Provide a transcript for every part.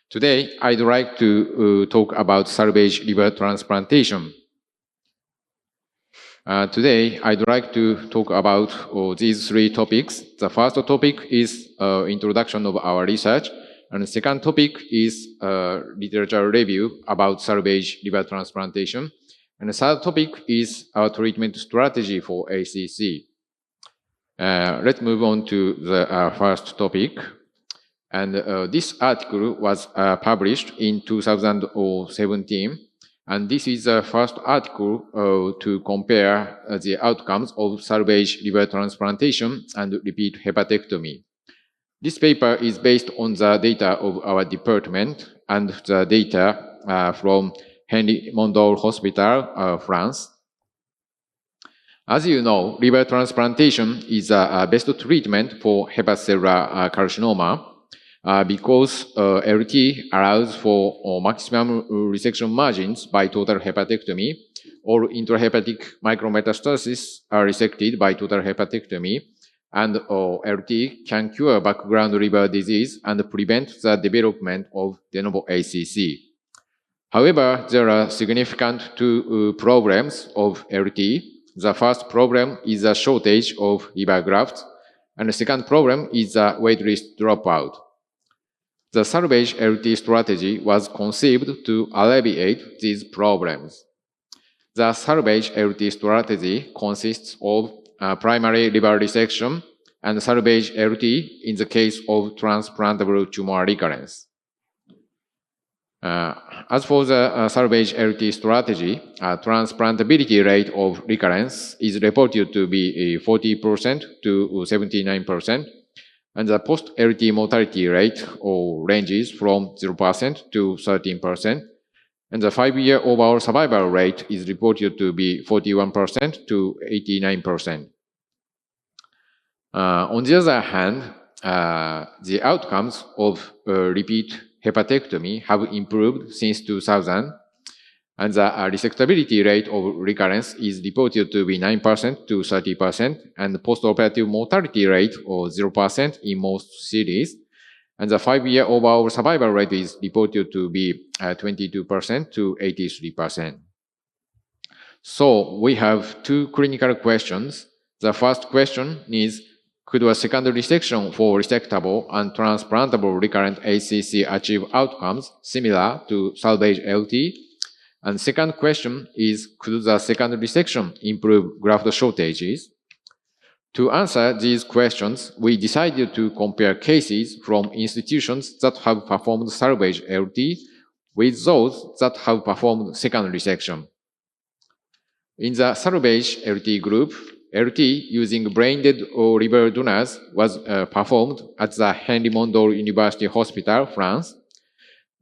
Today, I'd like to talk about salvage liver transplantation. Today, I'd like to talk about these three topics. The first topic is introduction of our research, and the second topic is literature review about salvage liver transplantation, and the third topic is our treatment strategy for ACC. Let's move on to the first topic. And this article was published in 2017. And this is the first article to compare the outcomes of salvage liver transplantation and repeat hepatectomy. This paper is based on the data of our department and the data from Henry Mondor Hospital, France. As you know, liver transplantation is the best treatment for hepatocellular carcinoma. Because LT allows for maximum resection margins by total hepatectomy, or intrahepatic micrometastasis are resected by total hepatectomy, and LT can cure background liver disease and prevent the development of de novo ACC. However, there are significant two problems of LT. The first problem is a shortage of liver grafts, and the second problem is a waitlist dropout. The salvage LT strategy was conceived to alleviate these problems. The salvage LT strategy consists of primary liver resection and salvage LT in the case of transplantable tumor recurrence. As for the salvage LT strategy, transplantability rate of recurrence is reported to be 40% to 79%. And the post-LT mortality rate ranges from 0% to 13%. And the 5-year overall survival rate is reported to be 41% to 89%. On the other hand, the outcomes of repeat hepatectomy have improved since 2000. And the resectability rate of recurrence is reported to be 9% to 30%, and the post-operative mortality rate of 0% in most series. And the 5-year overall survival rate is reported to be 22% to 83%. So we have two clinical questions. The first question is, could a secondary resection for resectable and transplantable recurrent ACC achieve outcomes similar to salvage LT? And second question is, could the second resection improve graft shortages? To answer these questions, we decided to compare cases from institutions that have performed salvage LT with those that have performed second resection. In the salvage LT group, LT using brain-dead or liver donors was performed at the Henry Mondor University Hospital, France.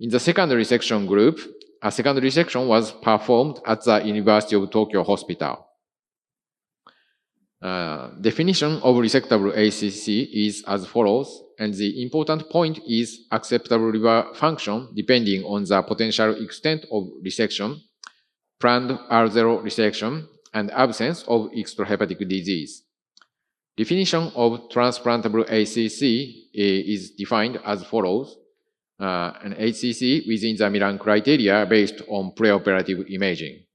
In the second resection group, a second resection was performed at the University of Tokyo Hospital. Definition of resectable ACC is as follows, and the important point is acceptable liver function depending on the potential extent of resection, planned R0 resection, and absence of extrahepatic disease. Definition of transplantable ACC is defined as follows. An HCC within the Milan criteria based on preoperative imaging.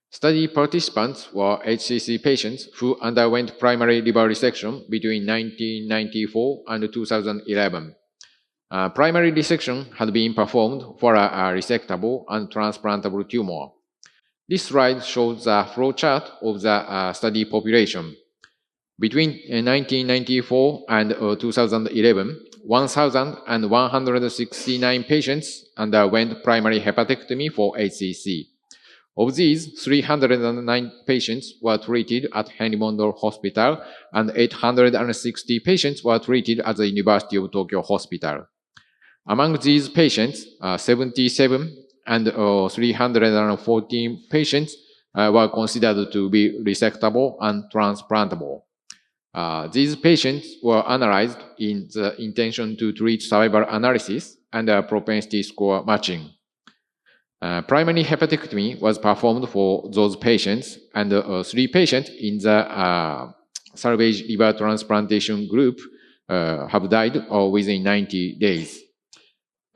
Study participants were HCC patients who underwent primary liver resection between 1994 and 2011. Primary resection had been performed for a resectable and transplantable tumor. This slide shows the flowchart of the study population. Between 1994 and 2011, 1,169 patients underwent primary hepatectomy for HCC. Of these, 309 patients were treated at Henry Mondor Hospital and 860 patients were treated at the University of Tokyo Hospital. Among these patients, 77 and 314 patients were considered to be resectable and transplantable. These patients were analyzed in the intention to treat survival analysis and propensity score matching. Primary hepatectomy was performed for those patients, and 3 patients in the salvage liver transplantation group have died within 90 days.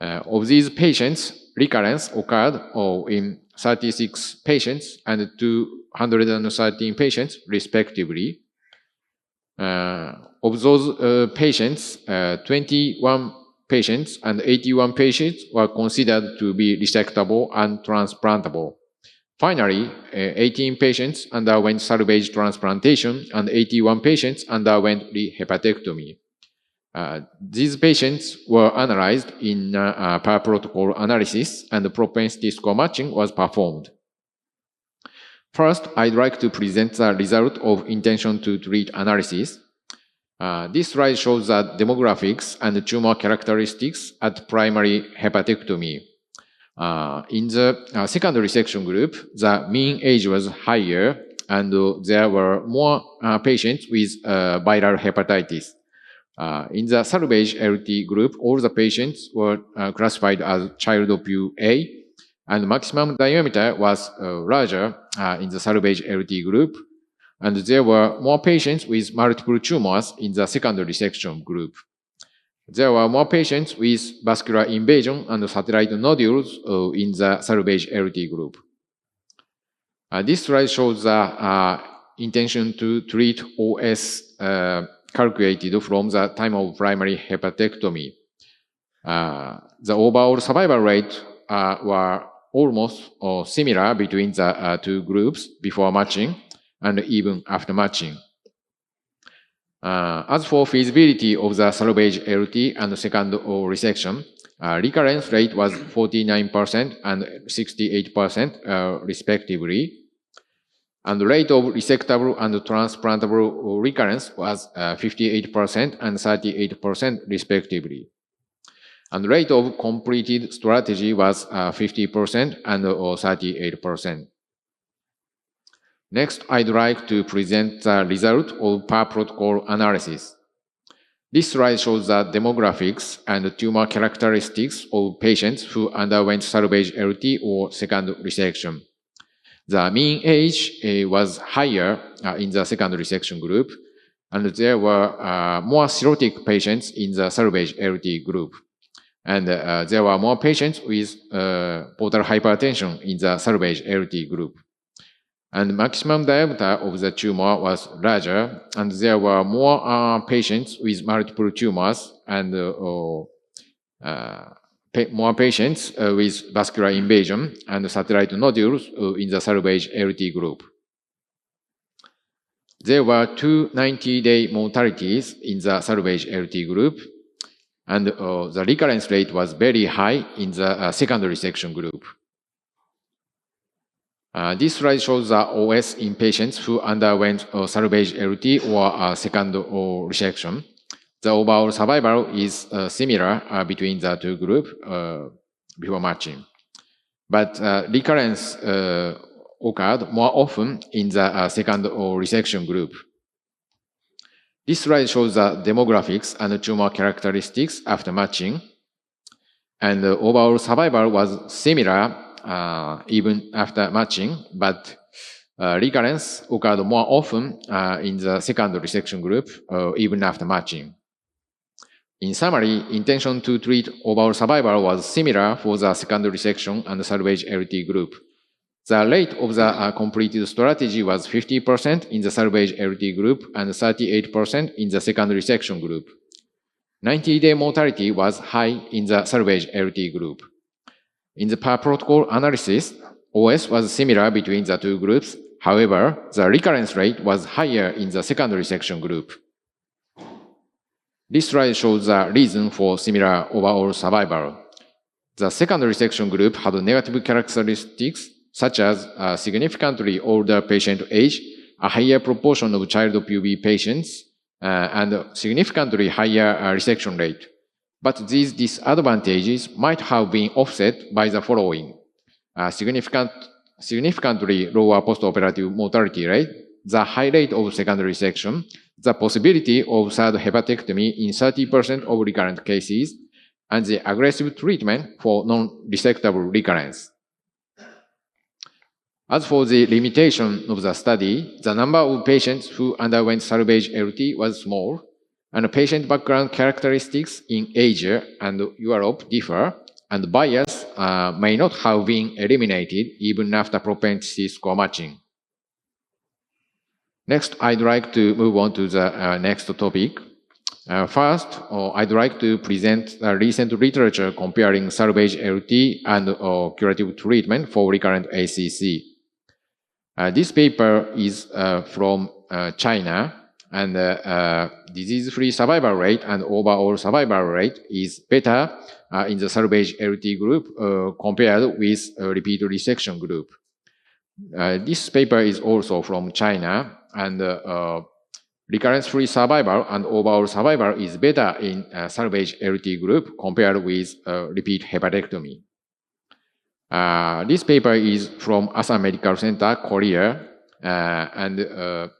Of these patients, recurrence occurred in 36 patients and 213 patients, respectively. Of those patients, 21 patients and 81 patients were considered to be resectable and transplantable. Finally, 18 patients underwent salvage transplantation and 81 patients underwent hepatectomy. These patients were analyzed in per protocol analysis and the propensity score matching was performed. First, I'd like to present the result of intention to treat analysis. This slide shows the demographics and tumor characteristics at primary hepatectomy. In the secondary section group, the mean age was higher and there were more patients with viral hepatitis. In the salvage LT group, all the patients were classified as child of A, and maximum diameter was larger in the salvage LT group, and there were more patients with multiple tumors in the secondary section group. There were more patients with vascular invasion and satellite nodules in the salvage LT group. This slide shows the intention to treat OS calculated from the time of primary hepatectomy. The overall survival rate were almost similar between the two groups before matching and even after matching. As for feasibility of the salvage LT and second resection, recurrence rate was 49% and 68% respectively, and the rate of resectable and transplantable recurrence was 58% and 38% respectively. And the rate of completed strategy was 50% and 38%. Next, I'd like to present the result of per protocol analysis. This slide shows the demographics and tumor characteristics of patients who underwent salvage LT or second resection. The mean age was higher in the second resection group, and there were more cirrhotic patients in the salvage LT group. And there were more patients with portal hypertension in the salvage LT group. And maximum diameter of the tumor was larger, and there were more patients with multiple tumors and more patients with vascular invasion and satellite nodules in the salvage LT group. There were two 90-day mortalities in the salvage LT group, and the recurrence rate was very high in the secondary section group. This slide shows the OS in patients who underwent salvage LT or second resection. The overall survival is similar between the two groups before matching. But recurrence occurred more often in the second resection group. This slide shows the demographics and tumor characteristics after matching. And the overall survival was similar even after matching, but recurrence occurred more often in the second resection group even after matching. In summary, intention to treat overall survival was similar for the secondary section and salvage LT group. The rate of the completed strategy was 50% in the salvage LT group and 38% in the secondary section group. 90-day mortality was high in the salvage LT group. In the per protocol analysis, OS was similar between the two groups. However, the recurrence rate was higher in the secondary section group. This slide shows the reason for similar overall survival. The secondary section group had negative characteristics such as a significantly older patient age, a higher proportion of child PUB patients, and significantly higher resection rate. But these disadvantages might have been offset by the following: significantly lower postoperative mortality rate, the high rate of secondary section, the possibility of third hepatectomy in 30% of recurrent cases, and the aggressive treatment for non-resectable recurrence. As for the limitation of the study, the number of patients who underwent salvage LT was small, and patient background characteristics in Asia and Europe differ, and bias may not have been eliminated even after propensity score matching. Next, I'd like to move on to the next topic. First, I'd like to present recent literature comparing salvage LT and curative treatment for recurrent ACC. This paper is from China, and disease-free survival rate and overall survival rate is better in the salvage LT group compared with repeat resection group. This paper is also from China, and recurrence-free survival and overall survival is better in salvage LT group compared with repeat hepatectomy. This paper is from Asan Medical Center, Korea, and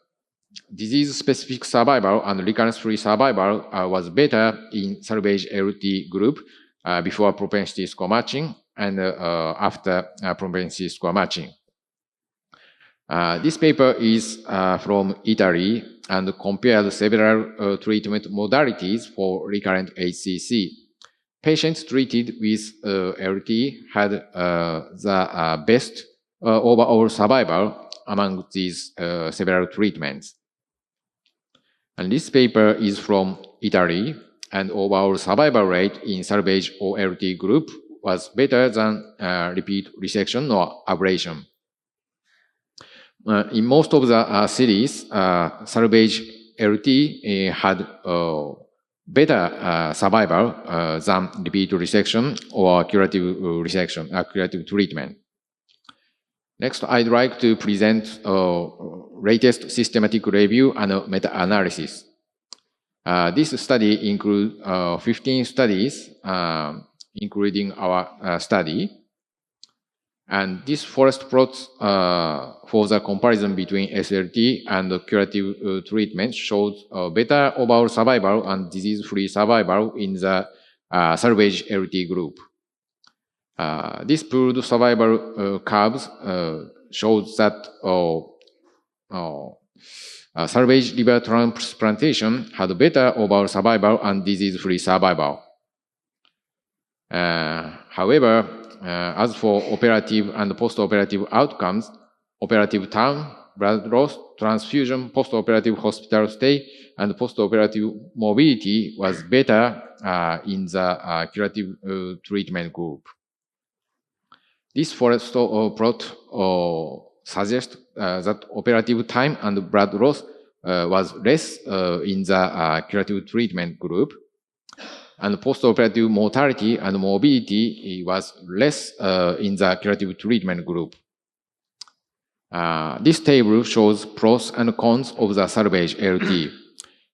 disease-specific survival and recurrence-free survival was better in salvage LT group before propensity score matching and after propensity score matching. This paper is from Italy and compared several treatment modalities for recurrent HCC. Patients treated with LT had the best overall survival among these several treatments. And this paper is from Italy, and overall survival rate in salvage or LT group was better than repeat resection or ablation. In most of the series, salvage LT had better survival than repeat resection or curative resection, curative treatment. Next, I'd like to present latest systematic review and meta-analysis. This study includes 15 studies, including our study. And this forest plots for the comparison between SLT and curative treatment shows better overall survival and disease-free survival in the salvage LT group. This pooled survival curves shows that salvage liver transplantation had better overall survival and disease-free survival. However, as for operative and post-operative outcomes, operative time, blood loss, transfusion, post-operative hospital stay, and post-operative morbidity was better in the curative treatment group. This forest plot suggests that operative time and blood loss was less in the curative treatment group, and post-operative mortality and morbidity was less in the curative treatment group. This table shows pros and cons of the salvage LT.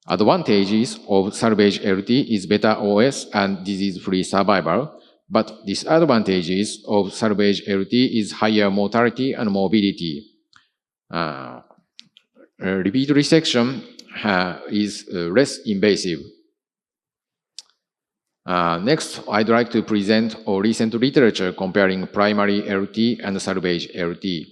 Advantages of salvage LT is better OS and disease-free survival, but disadvantages of salvage LT is higher mortality and morbidity. Repeat resection is less invasive. Next, I'd like to present recent literature comparing primary LT and salvage LT.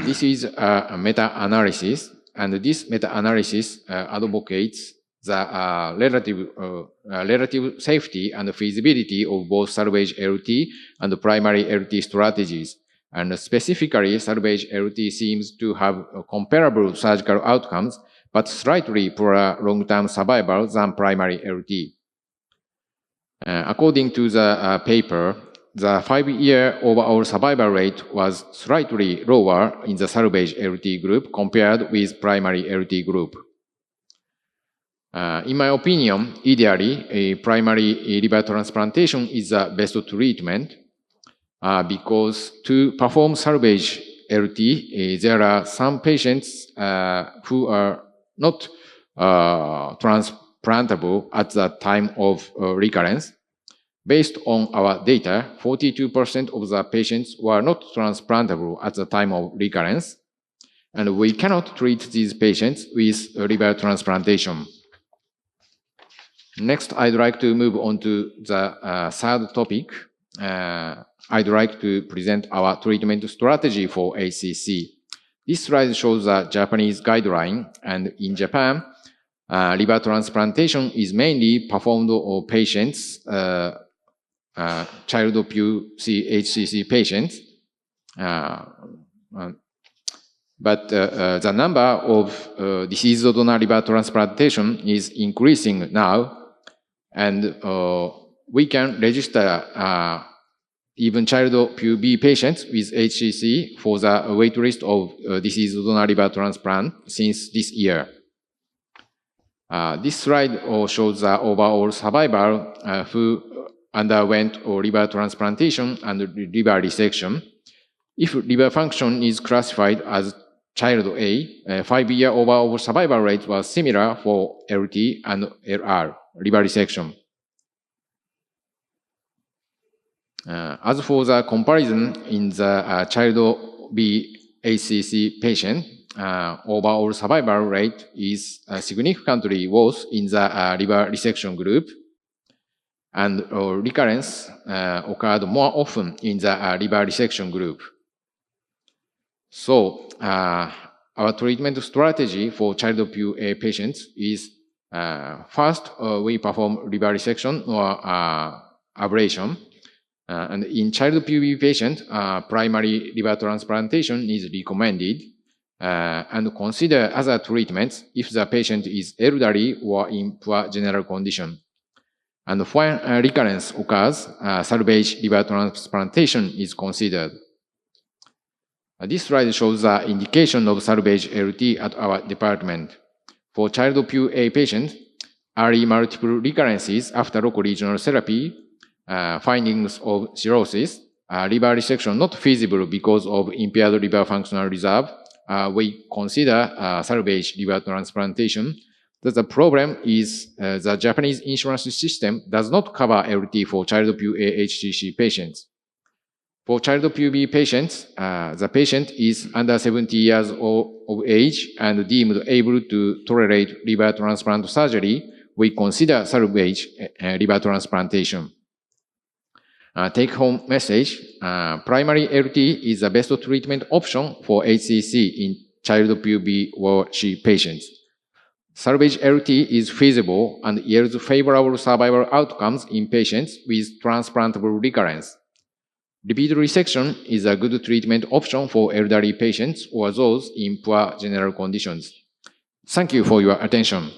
This is a meta-analysis, and this meta-analysis advocates the relative safety and feasibility of both salvage LT and primary LT strategies. And specifically, salvage LT seems to have comparable surgical outcomes, but slightly poorer long-term survival than primary LT. According to the paper, the 5-year overall survival rate was slightly lower in the salvage LT group compared with primary LT group. In my opinion, ideally, a primary liver transplantation is the best treatment because to perform salvage LT, there are some patients who are not transplantable at the time of recurrence. Based on our data, 42% of the patients were not transplantable at the time of recurrence, and we cannot treat these patients with liver transplantation. Next, I'd like to move on to the third topic. I'd like to present our treatment strategy for ACC. This slide shows the Japanese guideline, and in Japan, liver transplantation is mainly performed on patients child PUC-HCC patients. But the number of deceased donor liver transplantation is increasing now, and we can register even child PUB patients with HCC for the waitlist of deceased donor liver transplant since this year. This slide shows the overall survivor who underwent liver transplantation and liver resection. If liver function is classified as child A, 5-year overall survival rate was similar for LT and LR, liver resection. As for the comparison in the child B HCC patient, overall survival rate is significantly worse in the liver resection group, and recurrence occurred more often in the liver resection group. So, our treatment strategy for child PUA patients is first, we perform liver resection or ablation. And in child PUB patient, primary liver transplantation is recommended. And consider other treatments if the patient is elderly or in poor general condition. And when recurrence occurs, salvage liver transplantation is considered. This slide shows the indication of salvage LT at our department. For child PUA patients, early multiple recurrences after local regional therapy, findings of cirrhosis, liver resection not feasible because of impaired liver functional reserve, we consider salvage liver transplantation. The problem is the Japanese insurance system does not cover LT for child PUA HCC patients. For child PUB patients, the patient is under 70 years of age and deemed able to tolerate liver transplant surgery. We consider salvage liver transplantation. Take-home message, primary LT is the best treatment option for HCC in child PUB or C patients. Salvage LT is feasible and yields favorable survival outcomes in patients with transplantable recurrence. Repeat resection is a good treatment option for elderly patients or those in poor general conditions. Thank you for your attention.